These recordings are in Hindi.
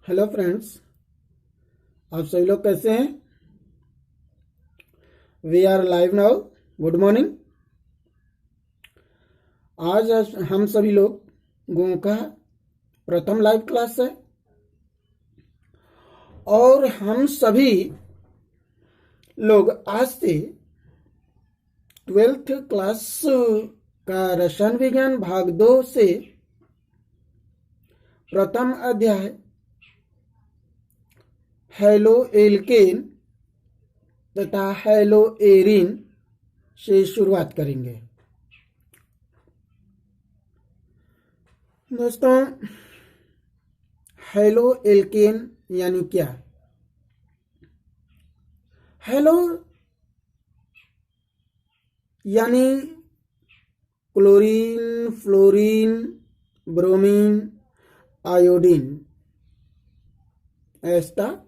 हेलो फ्रेंड्स, आप सभी लोग कैसे हैं। We are live now. Good morning. आज हम सभी लोगों का प्रथम लाइव क्लास है और हम सभी लोग आज से 12th क्लास का रसायन विज्ञान भाग 2 से प्रथम अध्याय हेलो एल्केन तथा हेलो एरिन से शुरुआत करेंगे। दोस्तों, हेलो एल्केन यानी क्या? हेलो यानी chlorine, fluorine, bromine, iodine, astatine.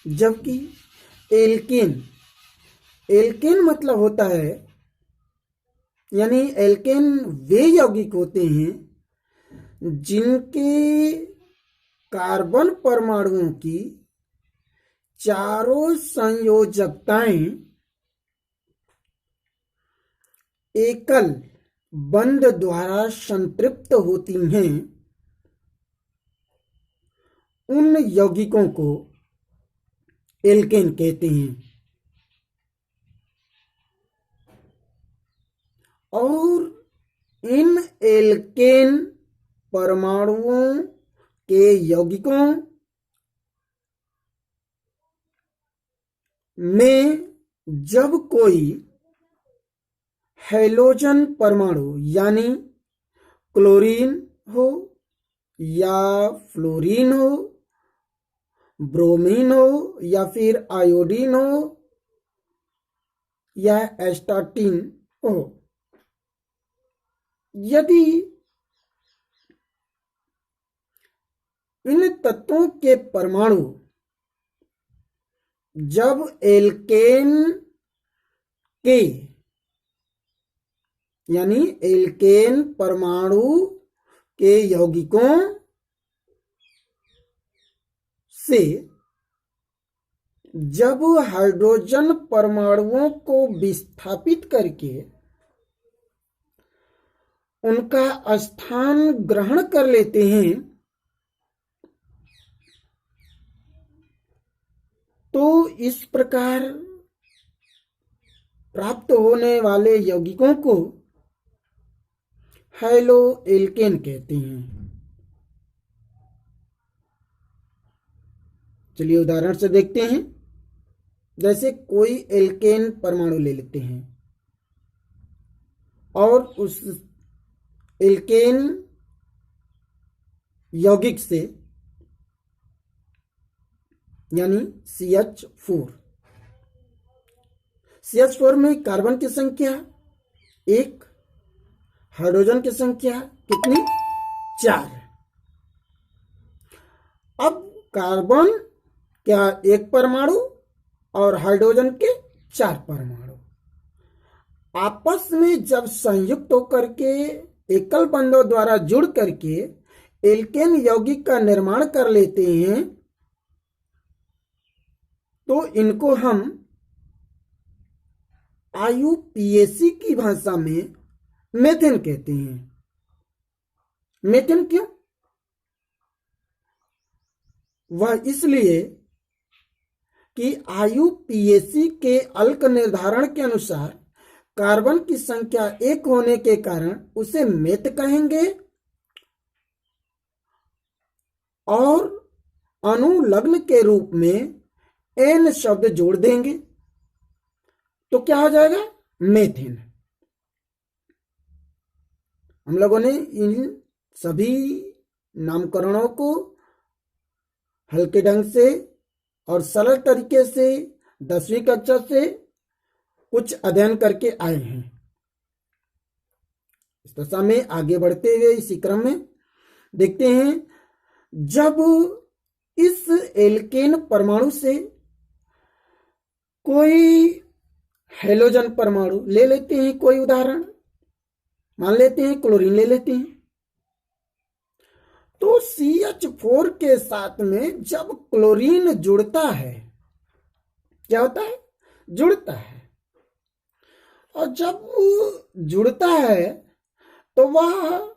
जबकि एल्केन एल्केन मतलब होता है, यानी एल्केन वे यौगिक होते हैं जिनके कार्बन परमाणुओं की चारों संयोजकताएं एकल बंध द्वारा संतृप्त होती हैं। उन यौगिकों को एल्केन कहते हैं। और इन एल्केन परमाणुओं के यौगिकों में जब कोई हैलोजन परमाणु यानी क्लोरीन हो या फ्लोरीन हो, ब्रोमीन हो या फिर आयोडीन हो या एस्टाटीन हो, यदि इन तत्वों के परमाणु जब एल्केन के यानी एल्केन परमाणु के यौगिकों से जब हाइड्रोजन परमाणुओं को विस्थापित करके उनका स्थान ग्रहण कर लेते हैं, तो इस प्रकार प्राप्त होने वाले यौगिकों को हैलो एल्केन कहते हैं। चलिए उदाहरण से देखते हैं। जैसे कोई एल्केन परमाणु ले लेते हैं और उस एल्केन यौगिक से यानी CH4 CH4 में कार्बन की संख्या 1, हाइड्रोजन की संख्या कितनी? 4। अब कार्बन क्या एक परमाणु और हाइड्रोजन के 4 परमाणु आपस में जब संयुक्त होकर के एकल बंधों द्वारा जुड़ करके एल्केन यौगिक का निर्माण कर लेते हैं, तो इनको हम IUPAC की भाषा में मेथेन कहते हैं। मेथेन क्यों? वह इसलिए कि IUPAC के अल्क निर्धारण के अनुसार कार्बन की संख्या 1 होने के कारण उसे मेथ कहेंगे और अनुलग्न के रूप में N शब्द जोड़ देंगे तो क्या हो जाएगा? मेथेन। हम लोगों ने इन सभी नामकरणों को हल्के ढंग से और सरल तरीके से 10वीं कक्षा से कुछ अध्ययन करके आए हैं। इस दशा में आगे बढ़ते हुए इसी क्रम में देखते हैं, जब इस एल्केन परमाणु से कोई हेलोजन परमाणु ले लेते हैं, कोई उदाहरण मान लेते हैं क्लोरीन ले लेते हैं, तो CH4 के साथ में जब क्लोरीन जुड़ता है, क्या होता है? जुड़ता है। और जब जुड़ता है तो वह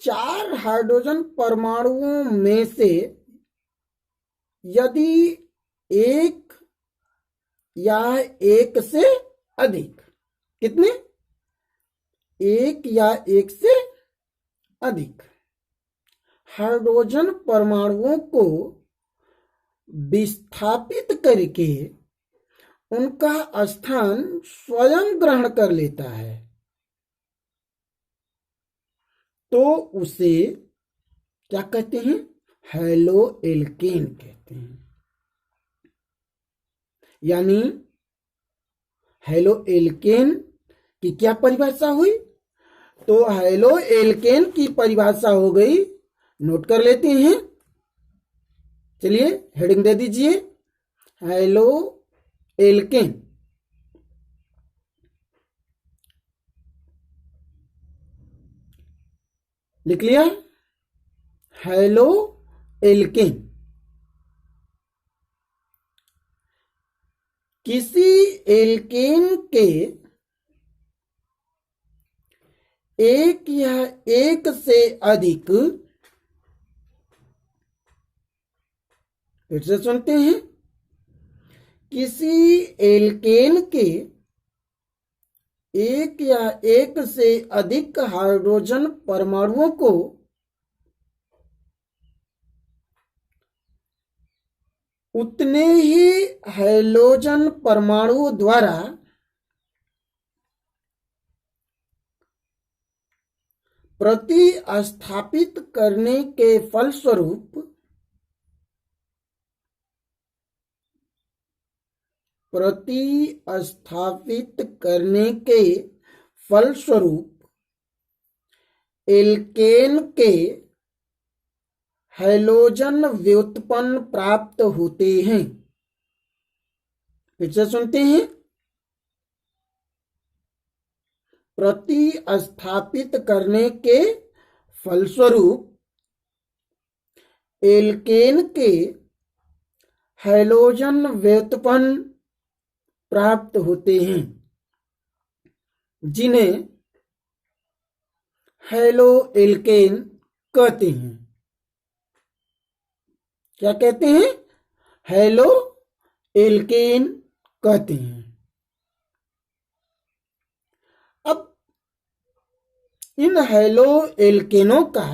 4 हाइड्रोजन परमाणुओं में से यदि एक या एक से अधिक, कितने? एक या एक से अधिक हाइड्रोजन परमाणुओं को विस्थापित करके उनका स्थान स्वयं ग्रहण कर लेता है, तो उसे क्या कहते हैं? हैलो एल्केन कहते हैं। यानी हैलो एल्केन की क्या परिभाषा हुई? तो हैलो एल्केन की परिभाषा हो गई, नोट कर लेते हैं। चलिए हेडिंग दे दीजिए, हैलो एल्केन। लिख लिया? हैलो एल्केन किसी एल्केन के एक या एक से अधिक, फिर से सुनते हैं, किसी एल्केन के एक या एक से अधिक हाइड्रोजन परमाणुओं को उतने ही हैलोजन परमाणु द्वारा प्रतिस्थापित करने के फलस्वरूप एल्केन के हैलोजन व्युत्पन्न प्राप्त होते हैं। फिर से सुनते हैं, प्रतिस्थापित करने के फलस्वरूप एल्केन के हैलोजन व्युत्पन्न प्राप्त होते हैं, जिन्हें हैलो एल्केन कहते हैं। क्या कहते हैं? हैलो एल्केन कहते हैं। अब इन हैलो एल्केनों का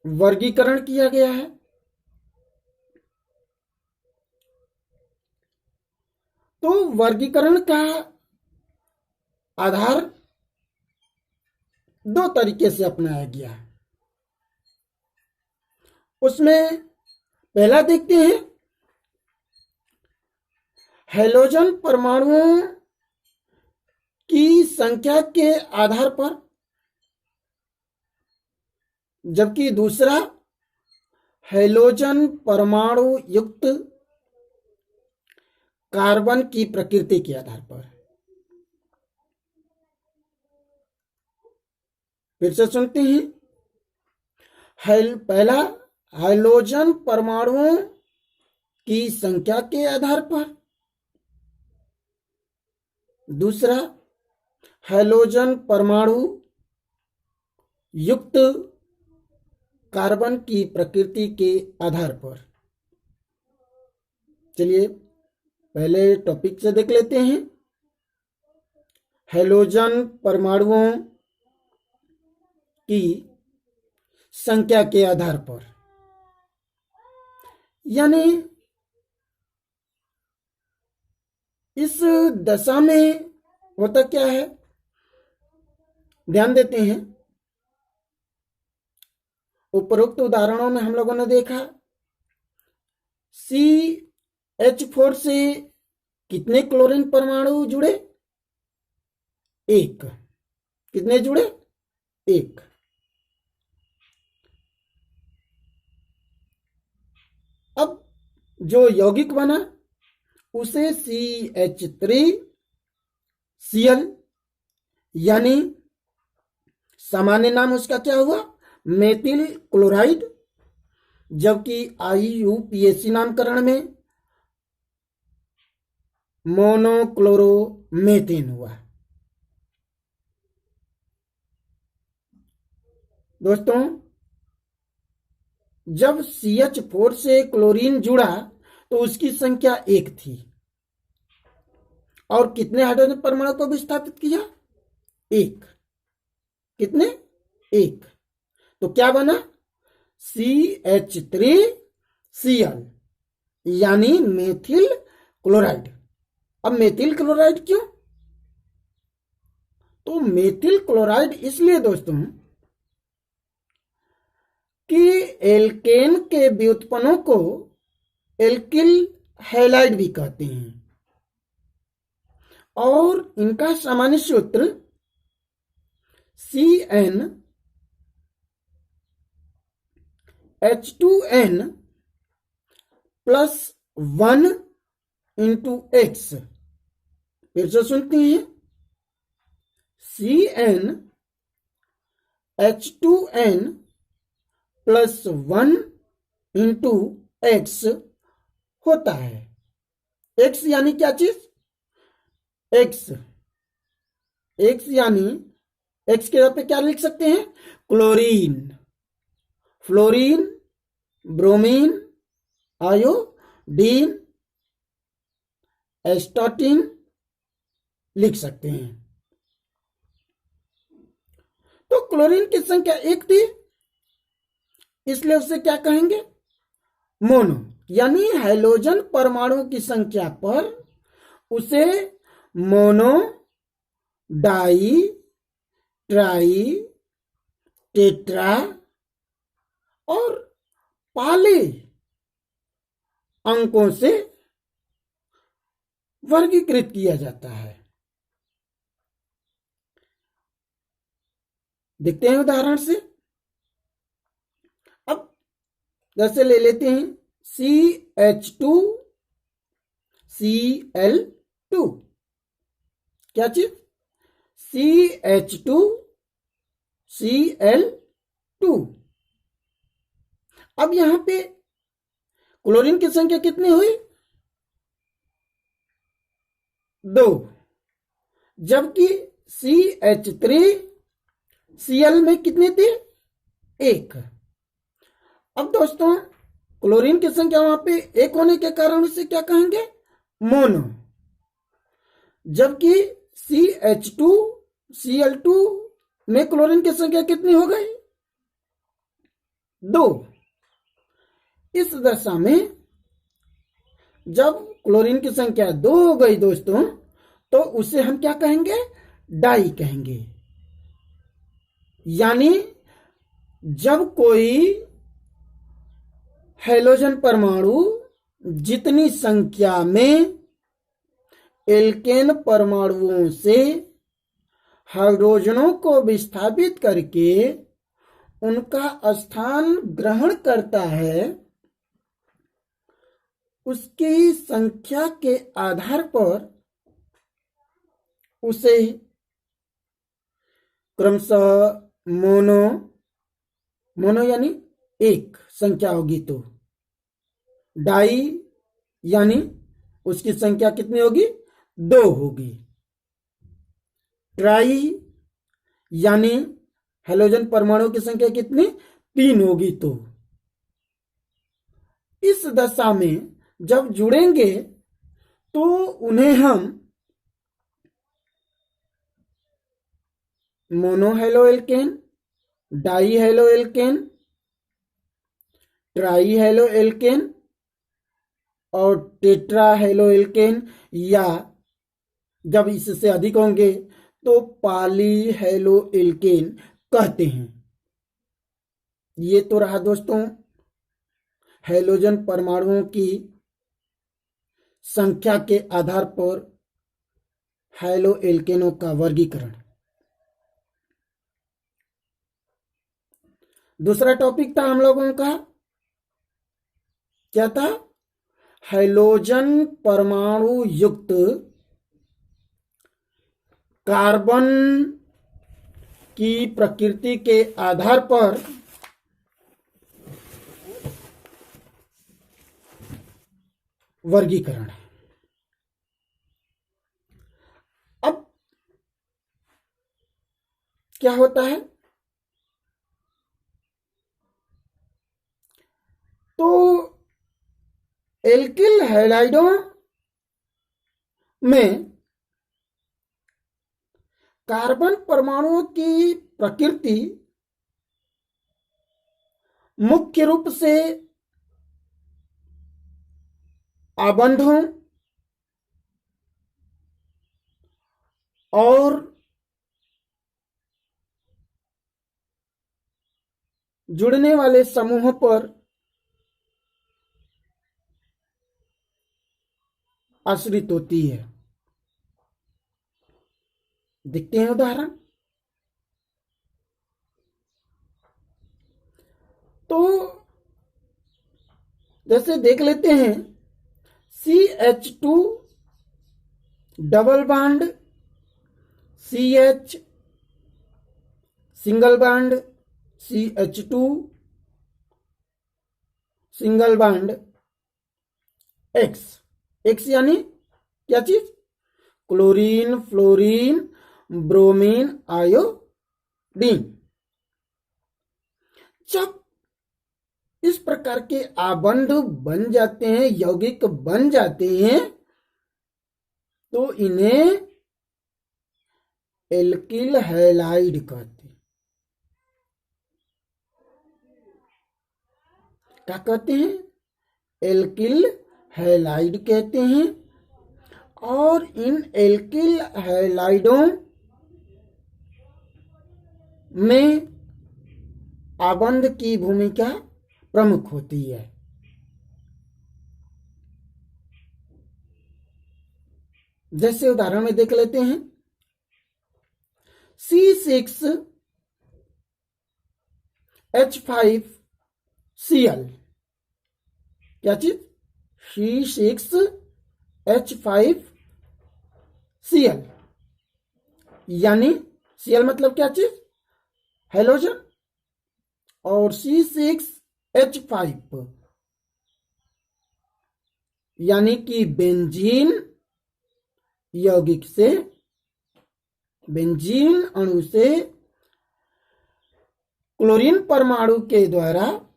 वर्गीकरण किया गया है। तो वर्गीकरण का आधार दो तरीके से अपनाया गया है। उसमें पहला देखते हैं, हैलोजन परमाणुओं की संख्या के आधार पर, जबकि दूसरा हैलोजन परमाणु युक्त कार्बन की प्रकृति के आधार पर। फिर से सुनते हैं, पहला हैलोजन परमाणुओं की संख्या के आधार पर, दूसरा हैलोजन परमाणु युक्त कार्बन की प्रकृति के आधार पर। चलिए पहले टॉपिक से देख लेते हैं, हैलोजन परमाणुओं की संख्या के आधार पर। यानी इस दशा में होता क्या है, ध्यान देते हैं। उपरोक्त उदाहरणों में हम लोगों ने देखा CH4 से कितने क्लोरीन परमाणु जुड़े? एक। कितने जुड़े? एक। अब जो यौगिक बना उसे CH3Cl, यानी सामान्य नाम उसका क्या हुआ? मेथिल क्लोराइड, जबकि IUPAC नामकरण में मोनोक्लोरोमेथेन हुआ। दोस्तों, जब CH4 से क्लोरीन जुड़ा तो उसकी संख्या 1 थी और कितने हाइड्रोजन परमाणु को विस्थापित किया? 1। कितने? 1। तो क्या बना? CH3Cl, यानी मेथिल क्लोराइड। अब मेथिल क्लोराइड क्यों? तो मेथिल क्लोराइड इसलिए दोस्तों कि एल्केन के व्युत्पन्नों को एल्किल हैलाइड भी कहते हैं और इनका सामान्य सूत्र CnH2n+1 x। फिर से सुनते हैं, CnH2n+1 x होता है। x यानी क्या चीज? x यानी x के जगह पे क्या लिख सकते हैं? Chlorine, fluorine, bromine, iodine, astatine लिख सकते हैं। तो क्लोरीन की संख्या 1 थी, इसलिए उसे क्या कहेंगे? मोनो, यानी हाइड्रोजन परमाणु की संख्या पर उसे मोनो, डाई, ट्राई, टेट्रा और पाली अंकों से वर्गीकृत किया जाता है। देखते हैं उदाहरण से। अब जैसे ले लेते हैं CH2Cl2, क्या चीज? CH2Cl2। अब यहां पे क्लोरीन की संख्या कितनी हुई? 2, जबकि CH3Cl में कितनी थी? 1। अब दोस्तों, क्लोरीन की संख्या वहां पे 1 होने के कारण उसे क्या कहेंगे? मोनो, जबकि CH2Cl2 में क्लोरीन की संख्या कितनी हो गई? 2। इस दशा में जब क्लोरीन की संख्या 2 हो गई दोस्तों, तो उसे हम क्या कहेंगे? डाई कहेंगे। यानी जब कोई हाइड्रोजन परमाणु जितनी संख्या में एल्केन परमाणुओं से हाइड्रोजनों को विस्थापित करके उनका स्थान ग्रहण करता है, उसकी संख्या के आधार पर उसे क्रमशः मोनो यानी 1 संख्या होगी, तो डाई यानी उसकी संख्या कितनी होगी? 2 होगी। ट्राई यानी हाइड्रोजन परमाणु की संख्या कितनी? 3 होगी। तो इस दशा में जब जुड़ेंगे तो उन्हें हम मोनोहेलोएल्केन, डाईहेलोएल्केन, ट्राईहेलोएल्केन और टेट्राहेलोएल्केन, या जब इससे अधिक होंगे तो पॉलीहेलोएल्केन कहते हैं। ये तो रहा दोस्तों हाइड्रोजन परमाणुओं की संख्या के आधार पर हेलोएल्केनों का वर्गीकरण। दूसरा टॉपिक था हम लोगों का, क्या था? हाइड्रोजन परमाणु युक्त कार्बन की प्रकृति के आधार पर वर्गीकरण है। अब क्या होता है, तो एल्किल हैलाइडों में कार्बन परमाणुओं की प्रकृति मुख्य रूप से आबंधों और जुड़ने वाले समूहों पर आश्रित होती है। देखते हैं उदाहरण। तो जैसे देख लेते हैं, CH2 double bond, CH single bond, CH2 single bond X। X यानी क्या चीज? Chlorine, fluorine, bromine, iodine. जब इस प्रकार के आबंध बन जाते हैं, यौगिक बन जाते हैं, तो इन्हें एल्किल हैलाइड कहते हैं। क्या कहते हैं? एल्किल हैलाइड कहते हैं। और इन एल्किल हैलाइडों में आबंध की भूमिका प्रमुख होती है। जैसे उदाहरण में देख लेते हैं, C6H5Cl। क्या चीज? C6H5Cl यानी Cl मतलब क्या चीज? हैलोजन। और C6H5 यानी कि बेंजीन यौगिक से, बेंजीन अणु से क्लोरीन परमाणु के द्वारा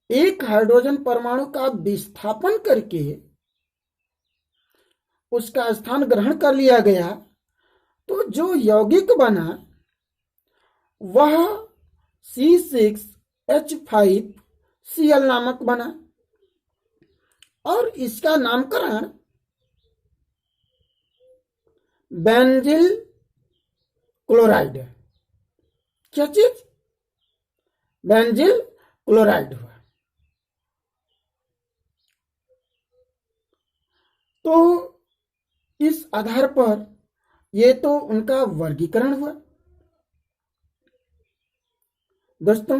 एक हाइड्रोजन परमाणु का विस्थापन करके उसका स्थान ग्रहण कर लिया गया, तो जो यौगिक बना वह C6H5Cl नामक बना। और इसका नामकरण बेंजिल क्लोराइड, क्या चीज? बेंजिल क्लोराइड हुआ। तो इस आधार पर ये तो उनका वर्गीकरण हुआ। दोस्तों,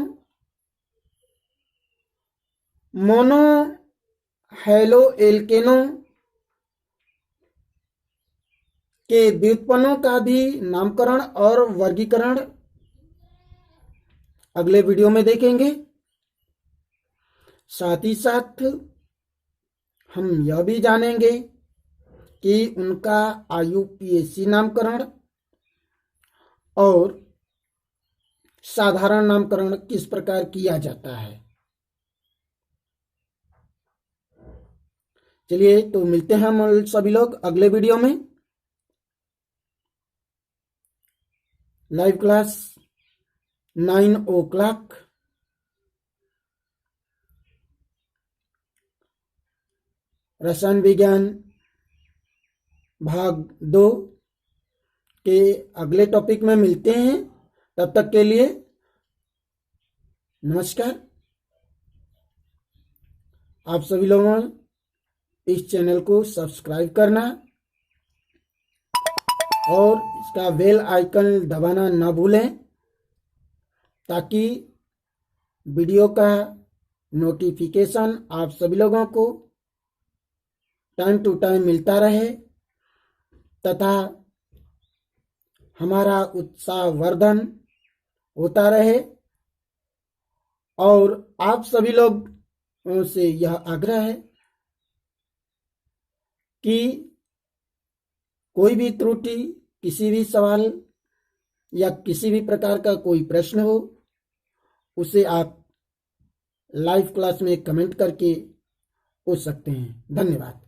मोनो हैलो एल्केनों के व्युत्पन्नों का भी नामकरण और वर्गीकरण अगले वीडियो में देखेंगे। साथ ही साथ हम यह भी जानेंगे कि उनका IUPAC नामकरण और साधारण नामकरण किस प्रकार किया जाता है। चलिए, तो मिलते हैं हम सभी लोग अगले वीडियो में। लाइव क्लास 9 o'clock, रसायन विज्ञान भाग 2 के अगले टॉपिक में मिलते हैं। तब तक के लिए नमस्कार। आप सभी लोगों इस चैनल को सब्सक्राइब करना और इसका बेल आइकन दबाना ना भूलें, ताकि वीडियो का नोटिफिकेशन आप सभी लोगों को टाइम टू टाइम मिलता रहे तथा हमारा उत्साहवर्धन होता रहे। और आप सभी लोग से यह आग्रह है कि कोई भी त्रुटि, किसी भी सवाल या किसी भी प्रकार का कोई प्रश्न हो, उसे आप लाइव क्लास में कमेंट करके पूछ सकते हैं। धन्यवाद।